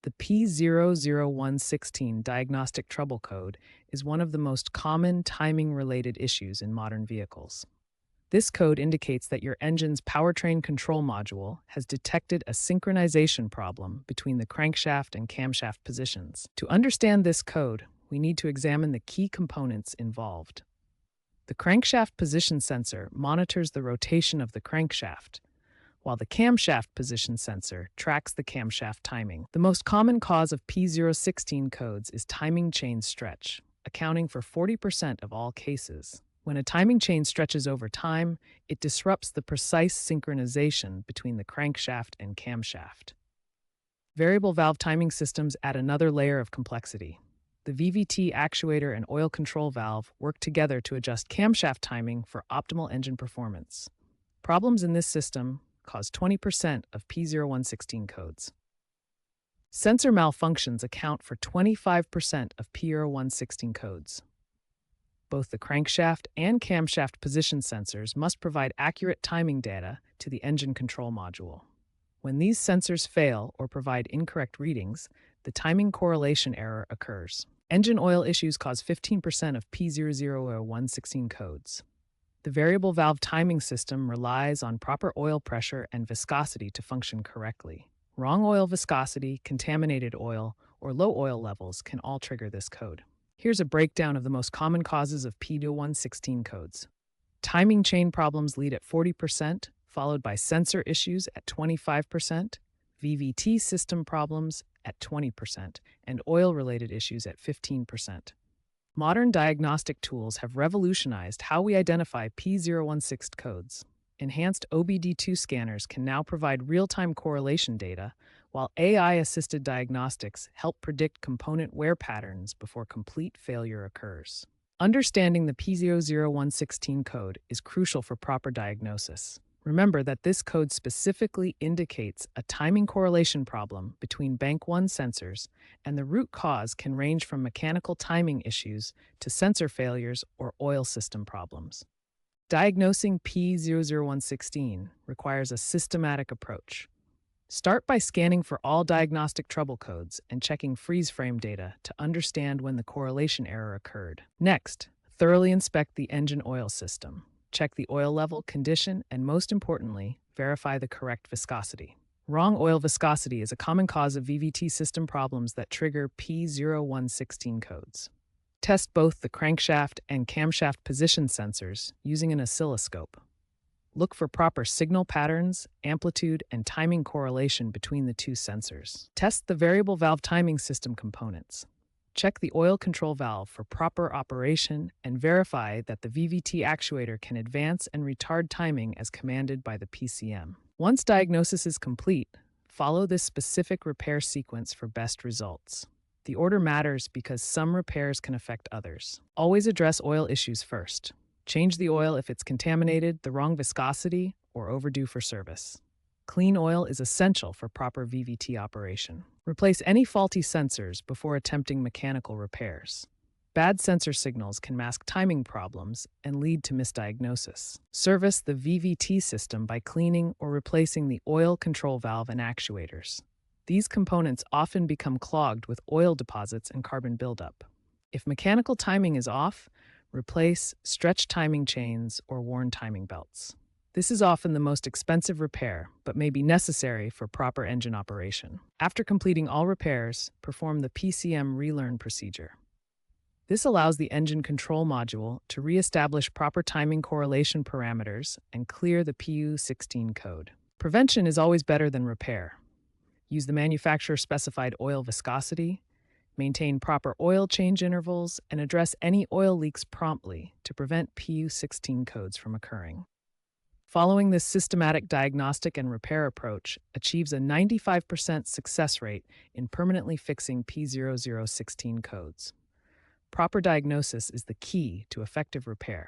The P0016 diagnostic trouble code is one of the most common timing-related issues in modern vehicles. This code indicates that your engine's powertrain control module has detected a synchronization problem between the crankshaft and camshaft positions. To understand this code, we need to examine the key components involved. The crankshaft position sensor monitors the rotation of the crankshaft, while the camshaft position sensor tracks the camshaft timing. The most common cause of P016 codes is timing chain stretch, accounting for 40% of all cases. When a timing chain stretches over time, it disrupts the precise synchronization between the crankshaft and camshaft. Variable valve timing systems add another layer of complexity. The VVT actuator and oil control valve work together to adjust camshaft timing for optimal engine performance. Problems in this system cause 20% of P0116 codes. Sensor malfunctions account for 25% of P0116 codes. Both the crankshaft and camshaft position sensors must provide accurate timing data to the engine control module. When these sensors fail or provide incorrect readings, the timing correlation error occurs. Engine oil issues cause 15% of P0016 codes. The variable valve timing system relies on proper oil pressure and viscosity to function correctly. Wrong oil viscosity, contaminated oil, or low oil levels can all trigger this code. Here's a breakdown of the most common causes of P0116 codes. Timing chain problems lead at 40%, followed by sensor issues at 25%, VVT system problems at 20%, and oil-related issues at 15%. Modern diagnostic tools have revolutionized how we identify P016 codes. Enhanced OBD2 scanners can now provide real-time correlation data, while AI-assisted diagnostics help predict component wear patterns before complete failure occurs. Understanding the P0016 code is crucial for proper diagnosis. Remember that this code specifically indicates a timing correlation problem between Bank 1 sensors, and the root cause can range from mechanical timing issues to sensor failures or oil system problems. Diagnosing P0016 requires a systematic approach. Start by scanning for all diagnostic trouble codes and checking freeze frame data to understand when the correlation error occurred. Next, thoroughly inspect the engine oil system. Check the oil level, condition, and most importantly, verify the correct viscosity. Wrong oil viscosity is a common cause of VVT system problems that trigger P0116 codes. Test both the crankshaft and camshaft position sensors using an oscilloscope. Look for proper signal patterns, amplitude, and timing correlation between the two sensors. Test the variable valve timing system components. Check the oil control valve for proper operation and verify that the VVT actuator can advance and retard timing as commanded by the PCM. Once diagnosis is complete, follow this specific repair sequence for best results. The order matters because some repairs can affect others. Always address oil issues first. Change the oil if it's contaminated, the wrong viscosity, or overdue for service. Clean oil is essential for proper VVT operation. Replace any faulty sensors before attempting mechanical repairs. Bad sensor signals can mask timing problems and lead to misdiagnosis. Service the VVT system by cleaning or replacing the oil control valve and actuators. These components often become clogged with oil deposits and carbon buildup. If mechanical timing is off, replace stretched timing chains or worn timing belts. This is often the most expensive repair, but may be necessary for proper engine operation. After completing all repairs, perform the PCM relearn procedure. This allows the engine control module to reestablish proper timing correlation parameters and clear the PU16 code. Prevention is always better than repair. Use the manufacturer-specified oil viscosity, maintain proper oil change intervals, and address any oil leaks promptly to prevent PU16 codes from occurring. Following this systematic diagnostic and repair approach achieves a 95% success rate in permanently fixing P0016 codes. Proper diagnosis is the key to effective repair.